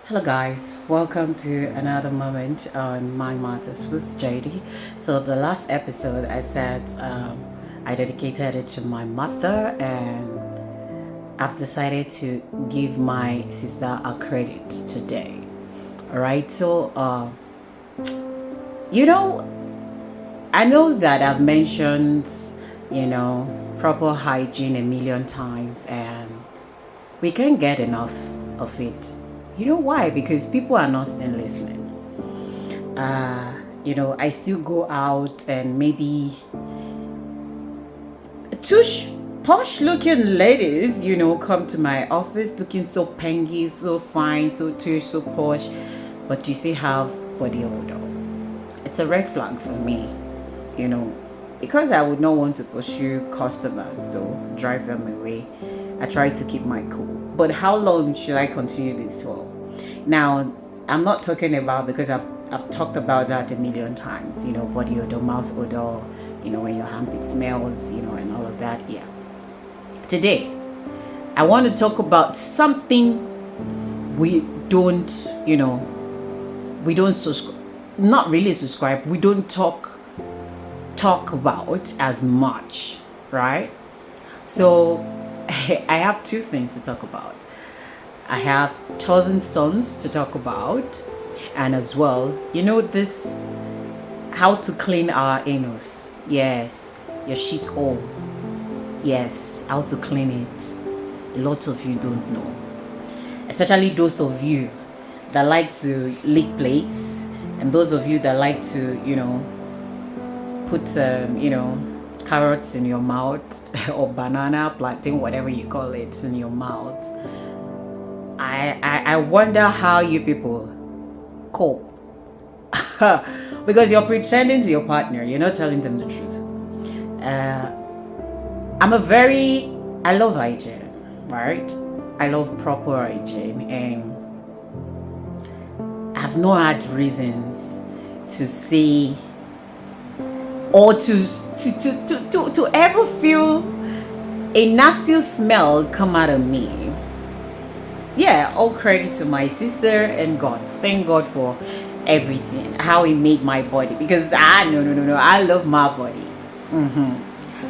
Hello guys, welcome to another moment on My Matters with JD. So the last episode I said I dedicated it to my mother, and I've decided to give my sister a credit today. Alright, so you know, I know that I've mentioned, proper hygiene a million times, and we can't get enough of it. You know why? Because people are not still listening. I still go out and maybe two posh looking ladies, come to my office looking so pangy, so fine, so tush, so posh, but you still have body odor. It's a red flag for me, you know, because I would not want to pursue customers to drive them away. I try to keep my cool. But how long should I continue this for? Now, I'm not talking about, because I've talked about that a million times, body odor, mouth odor, when your armpit smells, and all of that. Yeah. Today, I want to talk about something we don't, not really subscribe, we don't talk about as much, right? So I have two things to talk about. I have thousand stones to talk about, and as well, this how to clean our anus. Yes, your shit hole. Yes, how to clean it. A lot of you don't know, especially those of you that like to lick plates, and those of you that like to, put carrots in your mouth or banana, plantain, whatever you call it, in your mouth. I wonder how you people cope. Because you're pretending to your partner, you're not telling them the truth. I love hygiene, right? I love proper hygiene, and I've not had reasons to say or to ever feel a nasty smell come out of me. Yeah, all credit to my sister and God. Thank God for everything, how He made my body. Because no, I love my body.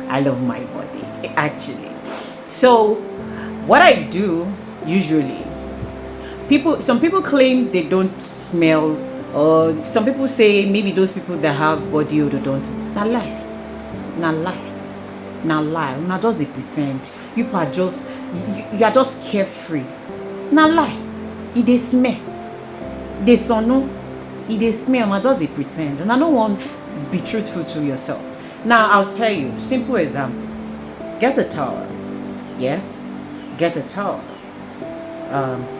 I love my body, actually. So, what I do usually, some people claim they don't smell, or some people say maybe those people that have body odor don't smell. Now lie. Now just they pretend. You are just carefree. Now lie. It dey smell. They so no. It dey smell. Now just they pretend. And I don't want to be truthful to yourselves. Now I'll tell you. Simple example. Get a towel. Yes. Get a towel.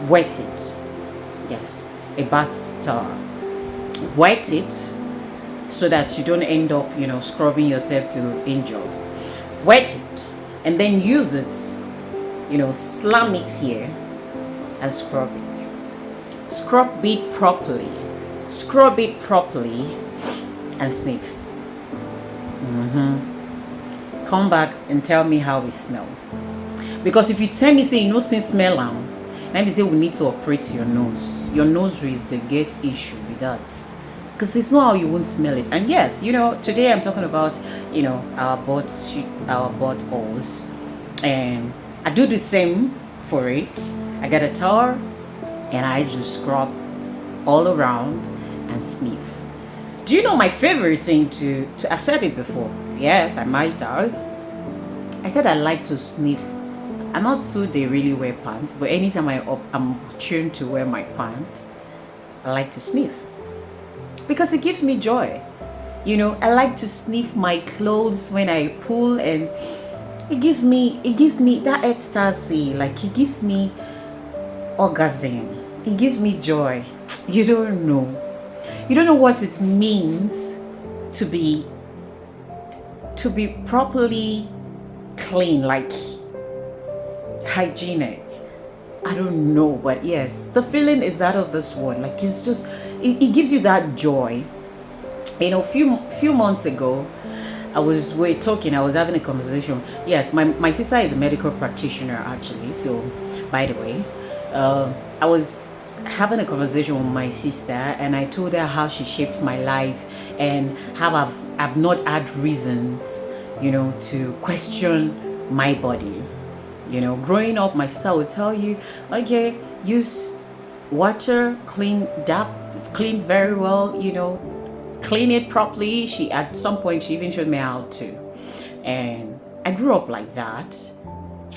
Wet it. Yes. A bath towel. Wet it so that you don't end up, scrubbing yourself to injure. Wet it and then use it. Slam it here and scrub it. Scrub it properly and sniff. Come back and tell me how it smells. Because if you tell me say you no smell let me say we need to operate your nose. Your nose is the get issue with that. Because it's not how you won't smell it. And yes, today I'm talking about, our butt holes. And I do the same for it. I get a towel and I just scrub all around and sniff. Do you know my favorite thing to I've said it before. Yes, I might have. I said I like to sniff. I'm not so they really wear pants, but anytime I'm tuned to wear my pants, I like to sniff. Because it gives me joy. I like to sniff my clothes when I pull, and it gives me that ecstasy. Like, it gives me orgasm. It gives me joy. You don't know what it means to be properly clean, like hygienic. I don't know, but yes, the feeling is out of this world. Like, it's just, it gives you that joy. A few months ago, we're talking, I was having a conversation. Yes, my sister is a medical practitioner, actually. So, by the way, having a conversation with my sister, and I told her how she shaped my life and how I've not had reasons, to question my body. Growing up, my sister would tell you, okay, use water, clean very well, clean it properly. She at some point she even showed me how to, and I grew up like that,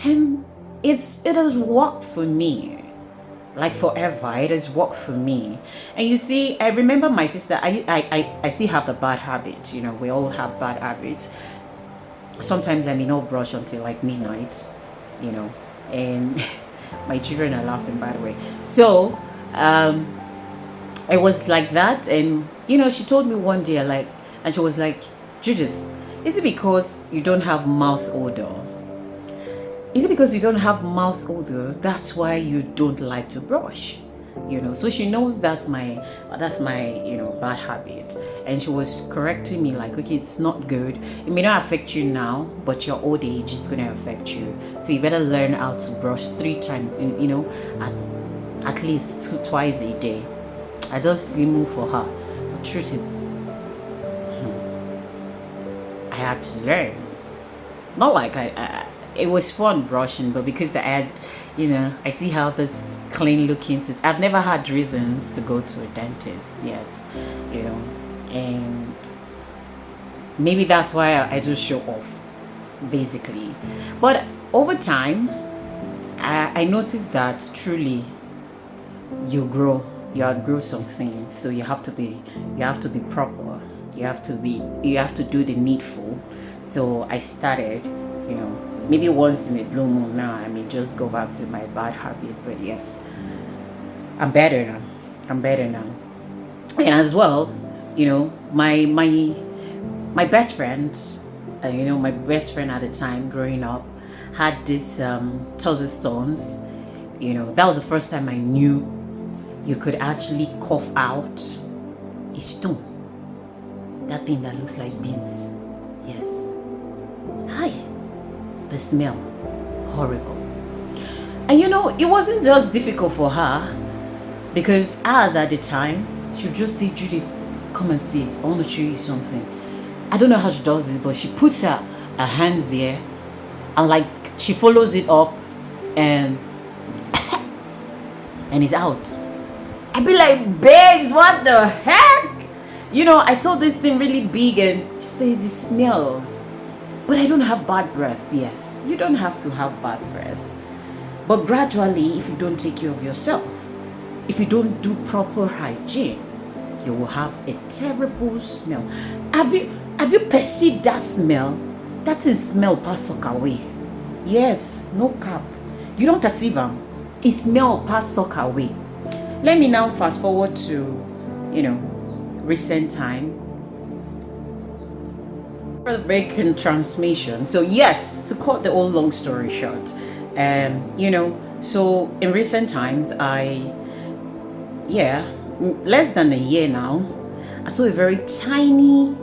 and it has worked for me, like forever. It has worked for me. And you see, I remember my sister. I still have the bad habit. We all have bad habits. Sometimes I may not brush until like midnight, and my children are laughing, by the way. So it was like that, and she told me one day, and she was like, Judith, is it because you don't have mouth odor? Is it because you don't have mouth odor, that's why you don't like to brush? So she knows that's my bad habit, and she was correcting me like, okay, it's not good. It may not affect you now, but your old age is going to affect you. So you better learn how to brush 3 times, at least twice a day. I just move for her. The truth is, I had to learn. Not like it was fun brushing, but because I had, I see how this clean looking teeth. I've never had reasons to go to a dentist. Yes, and maybe that's why I just show off, basically. But over time, I noticed that truly you outgrow something, so you have to be proper. You have to do the needful. So I started, maybe once in a blue moon now, I may just go back to my bad habit. But yes, I'm better now. And as well, my best friend, my best friend at the time growing up had this Tootsie stones. That was the first time I knew you could actually cough out a stone. That thing that looks like beans. Yes. Hi. The smell. Horrible. And it wasn't just difficult for her, because as at the time, she would just say, Judith, come and see. I want to show you something. I don't know how she does this, but she puts her hands here and she follows it up and it's out. I'd be like, babes, what the heck? I saw this thing really big, and she said, it smells. But I don't have bad breath. Yes, you don't have to have bad breath. But gradually, if you don't take care of yourself, if you don't do proper hygiene, you will have a terrible smell. Have you perceived that smell? That thing smell pass sock away. Yes, no cap. You don't perceive them. It smell pass sock away. Let me now fast forward to, recent time. For the break in transmission. So yes, to cut the whole long story short, so in recent times, less than a year now, I saw a very tiny,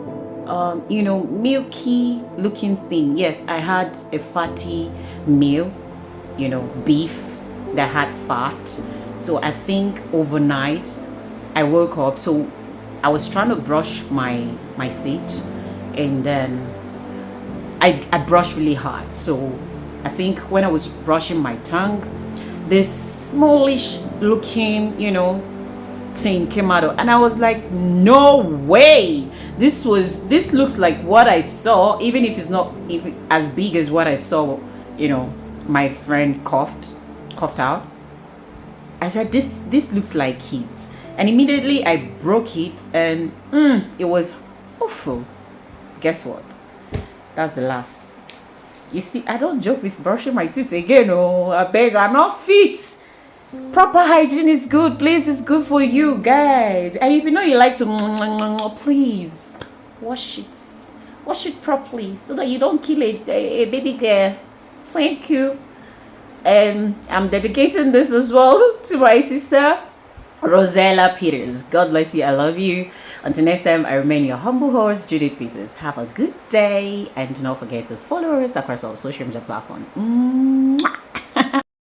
milky looking thing. Yes, I had a fatty meal, beef that had fat. So I think overnight I woke up. So I was trying to brush my teeth, and then I brushed really hard. So I think when I was brushing my tongue, this smallish looking, thing came out and I was like, no way, this looks like what I saw, even if it's not as big as what I saw, my friend coughed out. I said, this looks like it, and immediately I broke it, and it was awful. Guess what? That's the last. You see, I don't joke with brushing my teeth again. Oh, I beg, I'm not fit. Proper hygiene is good. Please, it's good for you guys. And if you like to, please wash it properly so that you don't kill a baby girl. Thank you. And I'm dedicating this as well to my sister Rosella Peters. God bless you. I love you. Until next time, I remain your humble host, Judith Peters. Have a good day, and do not forget to follow us across all social media platforms. Mwah!